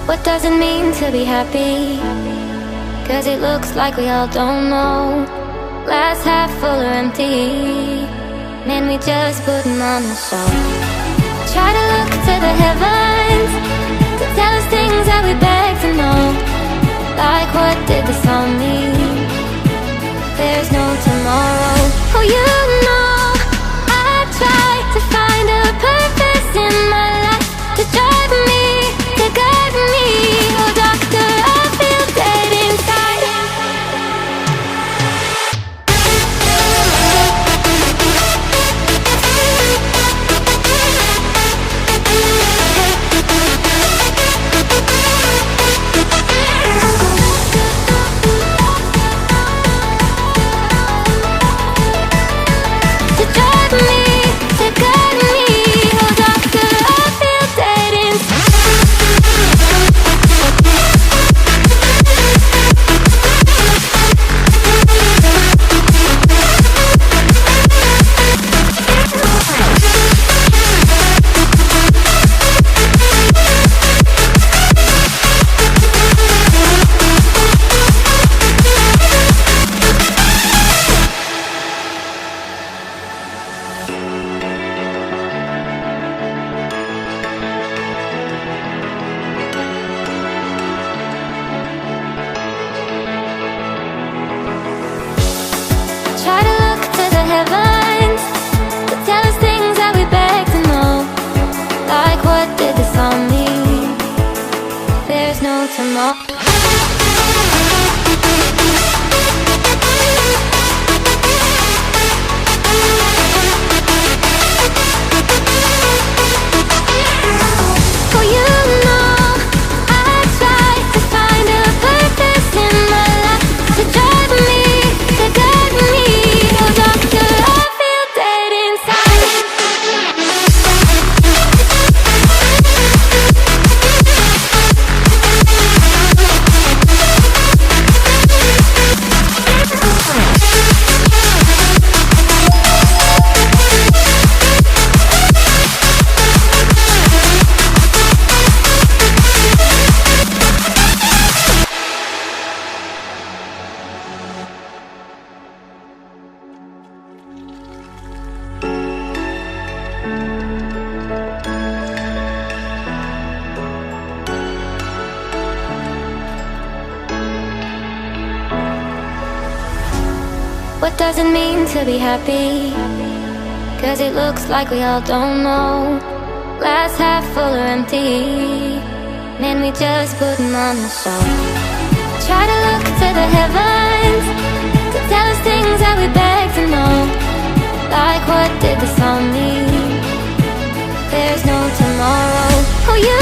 What does it mean to be happy? 'Cause it looks like we all don't know. Glass half full or empty, man, we just putting on a show. Try to look to the heavens to tell us things that we beg to know. Like, what did this all mean? There's no tomorrow. Oh, you know, I try to find a purpose in my life, to drive me, to guide me. Oh, doctor, I feel dead inside. To drive me, to guide me. Oh, doctor, I feel dead inside. Try to look to the heavens to tell us things that we beg to know. Like, what did this all mean? There's no tomorrow. Oh, you know, I try to find a purpose in my life, to drive me, to guide me. Oh, doctor, I feel dead inside. What does it mean to be happy? 'Cause it looks like we all don't know. Glass half full or empty, man, we just putting on a show. Try to look to the heavens to tell us things that we beg to know. Like, what did this all mean? There's no tomorrow. Oh, you